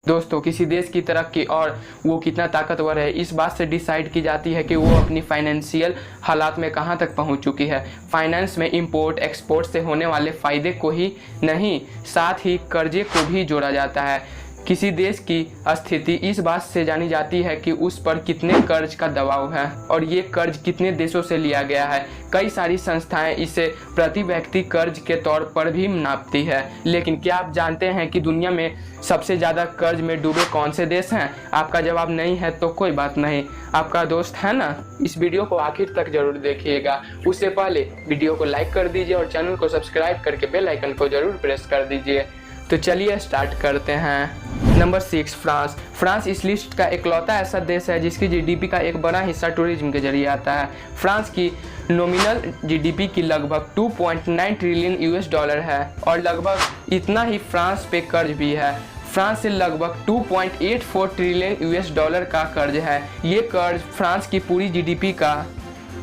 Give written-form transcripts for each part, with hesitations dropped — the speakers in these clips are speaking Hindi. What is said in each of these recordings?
दोस्तों, किसी देश की तरक्की और वो कितना ताकतवर है इस बात से डिसाइड की जाती है कि वो अपनी फाइनेंशियल हालात में कहाँ तक पहुँच चुकी है। फाइनेंस में इंपोर्ट एक्सपोर्ट से होने वाले फ़ायदे को ही नहीं, साथ ही कर्जे को भी जोड़ा जाता है। किसी देश की स्थिति इस बात से जानी जाती है कि उस पर कितने कर्ज का दबाव है और ये कर्ज कितने देशों से लिया गया है। कई सारी संस्थाएं इसे प्रति व्यक्ति कर्ज के तौर पर भी नापती है। लेकिन क्या आप जानते हैं कि दुनिया में सबसे ज़्यादा कर्ज में डूबे कौन से देश हैं? आपका जवाब नहीं है तो कोई बात नहीं, आपका दोस्त है ना। इस वीडियो को आखिर तक जरूर देखिएगा। उससे पहले वीडियो को लाइक कर दीजिए और चैनल को सब्सक्राइब करके बेल आइकन को जरूर प्रेस कर दीजिए। तो चलिए स्टार्ट करते हैं। Number 6, France. फ्रांस इस लिस्ट का इकलौता ऐसा देश है जिसकी जीडीपी का एक बड़ा हिस्सा टूरिज्म के जरिए आता है। फ्रांस की नॉमिनल जीडीपी की लगभग 2.9 ट्रिलियन यूएस डॉलर है और लगभग इतना ही फ्रांस पे कर्ज भी है। फ्रांस से लगभग 2.84 ट्रिलियन यूएस डॉलर का कर्ज है। ये कर्ज फ्रांस की पूरी जीडीपी का।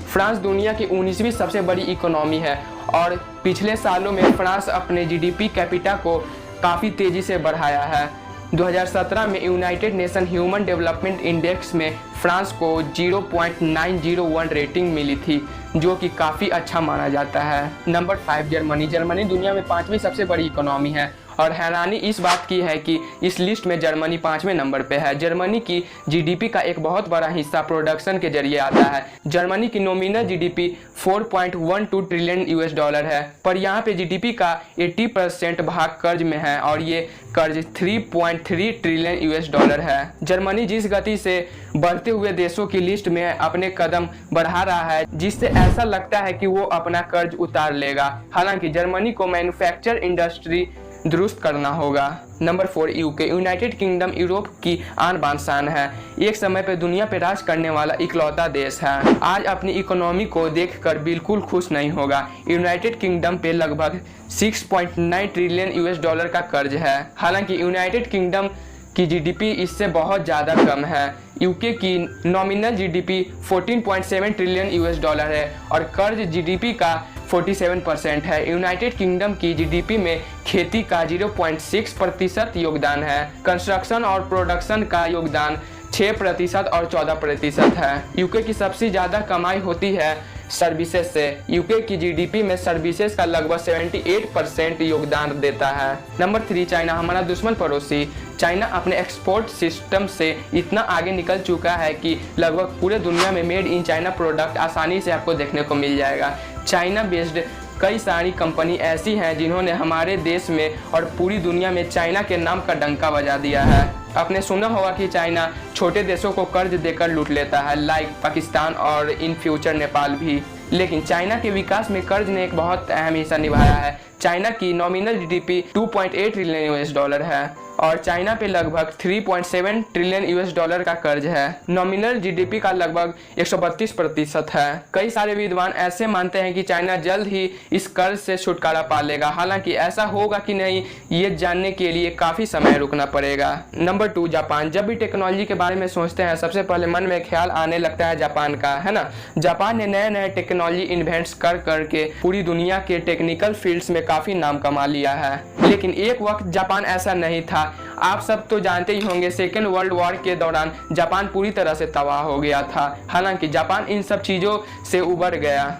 फ्रांस दुनिया की 19वीं सबसे बड़ी इकोनॉमी है और पिछले सालों में फ्रांस अपने जीडीपी कैपिटा को काफ़ी तेज़ी से बढ़ाया है। 2017 में United nation human development index में फ्रांस को 0.901 रेटिंग मिली थी, जो कि काफ़ी अच्छा माना जाता है। Number 5, Germany. जर्मनी दुनिया में 5वीं सबसे बड़ी इकोनॉमी है और हैरानी इस बात की है कि इस लिस्ट में जर्मनी 5वें नंबर पे है। जर्मनी की जीडीपी का एक बहुत बड़ा हिस्सा प्रोडक्शन के जरिए आता है। जर्मनी की nominal GDP 4.12 trillion US dollar है, पर यहाँ पे जीडीपी का 80% भाग कर्ज में है और ये कर्ज 3.3 ट्रिलियन यूएस डॉलर है। जर्मनी जिस गति से बढ़ते हुए देशों की लिस्ट में अपने कदम बढ़ा रहा है, जिससे ऐसा लगता है कि वो अपना कर्ज उतार लेगा। हालांकि जर्मनी को मैन्युफैक्चर इंडस्ट्री दुरुस्त करना होगा। Number 4, UK. United kingdom Europe की आन बान शान है। एक समय पे दुनिया पे राज करने वाला इकलौता देश है। आज अपनी इकोनॉमी को देखकर बिल्कुल खुश नहीं होगा। यूनाइटेड किंगडम पे लगभग 6.9 ट्रिलियन यूएस डॉलर का कर्ज है। हालांकि यूनाइटेड किंगडम की जीडीपी इससे बहुत ज़्यादा कम है। यूके की nominal GDP 14.7 trillion US dollar है और कर्ज जीडीपी का 47% है। यूनाइटेड किंगडम की जीडीपी में खेती का 0.6% योगदान है। कंस्ट्रक्शन और प्रोडक्शन का योगदान 6% और 14% है। यूके की सबसे ज़्यादा कमाई होती है सर्विसेज से। यूके की जीडीपी में सर्विसेज का लगभग 78% योगदान देता है। Number 3, China. हमारा दुश्मन पड़ोसी। चाइना अपने एक्सपोर्ट सिस्टम से इतना आगे निकल चुका है कि लगभग पूरे दुनिया में मेड इन चाइना प्रोडक्ट आसानी से आपको देखने को मिल जाएगा। चाइना बेस्ड कई सारी कंपनी ऐसी हैं जिन्होंने हमारे देश में और पूरी दुनिया में चाइना के नाम का डंका बजा दिया है। आपने सुना होगा कि चाइना छोटे देशों को कर्ज देकर लूट लेता है, लाइक पाकिस्तान और इन फ्यूचर नेपाल भी। लेकिन चाइना के विकास में कर्ज ने एक बहुत अहम हिस्सा निभाया है। चाइना की nominal GDP 2.8 trillion US dollar है और चाइना पे लगभग 3.7 ट्रिलियन यूएस डॉलर का कर्ज है। नॉमिनल जीडीपी का लगभग 132% है। कई सारे विद्वान ऐसे मानते हैं कि चाइना जल्द ही इस कर्ज से छुटकारा पा लेगा। हालांकि ऐसा होगा कि नहीं, ये जानने के लिए काफ़ी समय रुकना पड़ेगा। Number 2, Japan. जब भी टेक्नोलॉजी के बारे में सोचते हैं सबसे पहले मन में ख्याल आने लगता है जापान का, है ना। जापान ने नए नए टेक्नोलॉजी इन्वेंट्स कर करके पूरी दुनिया के टेक्निकल फील्ड्स में काफ़ी नाम कमा लिया है। लेकिन एक वक्त जापान ऐसा नहीं था। आप सब तो जानते ही होंगे, सेकेंड वर्ल्ड वॉर के दौरान जापान पूरी तरह से तबाह हो गया था। हालांकि जापान इन सब चीज़ों से उबर गया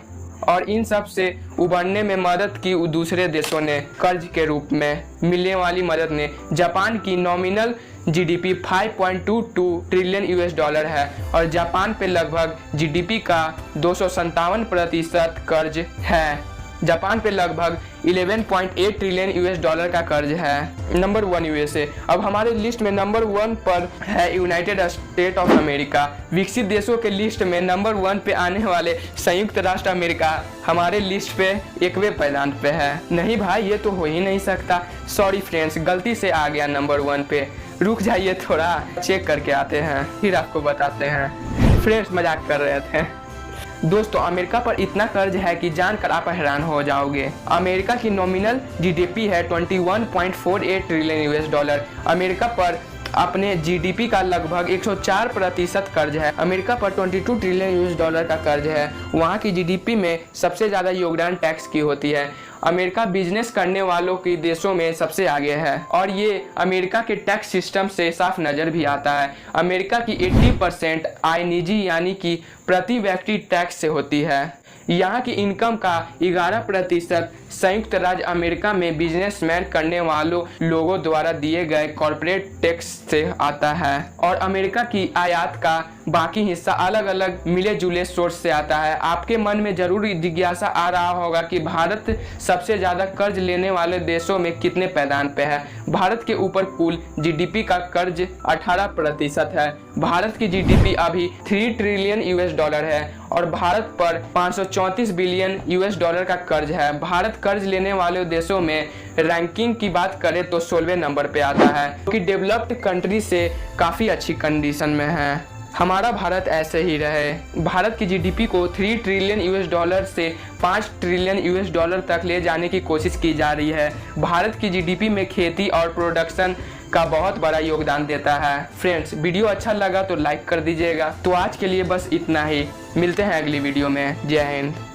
और इन सब से उबरने में मदद की दूसरे देशों ने। कर्ज के रूप में मिलने वाली मदद ने। जापान की nominal GDP 5.22 trillion US dollar है और जापान पे लगभग जीडीपी का 257% कर्ज है। जापान पे लगभग 11.8 ट्रिलियन यूएस डॉलर का कर्ज है। Number 1, USA. अब हमारे लिस्ट में नंबर 1 पर है यूनाइटेड स्टेट ऑफ अमेरिका। विकसित देशों के लिस्ट में नंबर 1 पे आने वाले संयुक्त राष्ट्र अमेरिका हमारे लिस्ट पे 1वें पायदान पे है। नहीं भाई, ये तो हो ही नहीं सकता। सॉरी फ्रेंड्स, गलती से आ गया नंबर 1 पे। रुक जाइए, थोड़ा चेक करके आते हैं फिर आपको बताते हैं। फ्रेंड्स मजाक कर रहे थे। दोस्तों, अमेरिका पर इतना कर्ज है कि जानकर आप हैरान हो जाओगे। अमेरिका की नॉमिनल जीडीपी है 21.48 ट्रिलियन यूएस डॉलर। अमेरिका पर अपने जीडीपी का लगभग 104% कर्ज है। अमेरिका पर 22 ट्रिलियन यूएस डॉलर का कर्ज है। वहाँ की जीडीपी में सबसे ज़्यादा योगदान टैक्स की होती है। अमेरिका बिजनेस करने वालों के देशों में सबसे आगे है और ये अमेरिका के टैक्स सिस्टम से साफ नज़र भी आता है। अमेरिका की 80% आय निजी यानी कि प्रति व्यक्ति टैक्स से होती है। यहाँ की इनकम का 11% संयुक्त राज्य अमेरिका में बिजनेसमैन करने वालों लोगों द्वारा दिए गए कॉर्पोरेट टैक्स से आता है और अमेरिका की आयात का बाकी हिस्सा अलग अलग मिले जुले सोर्स से आता है। आपके मन में जरूर जिज्ञासा आ रहा होगा कि भारत सबसे ज़्यादा कर्ज लेने वाले देशों में कितने पैदान पे है। भारत के ऊपर कुल जीडीपी का कर्ज 18% है। भारत की जीडीपी अभी 3 ट्रिलियन US$ है और भारत पर 534 बिलियन US$ का कर्ज है। भारत कर्ज लेने वाले देशों में रैंकिंग की बात करें तो 16वें नंबर पे आता है, क्योंकि डेवलप्ड कंट्री से काफ़ी अच्छी कंडीशन में है। हमारा भारत ऐसे ही रहे। भारत की जीडीपी को 3 ट्रिलियन US$ से 5 ट्रिलियन US$ तक ले जाने की कोशिश की जा रही है। भारत की जीडीपी में खेती और प्रोडक्शन का बहुत बड़ा योगदान देता है। फ्रेंड्स, वीडियो अच्छा लगा तो लाइक कर दीजिएगा। तो आज के लिए बस इतना ही, मिलते हैं अगली वीडियो में। जय हिंद।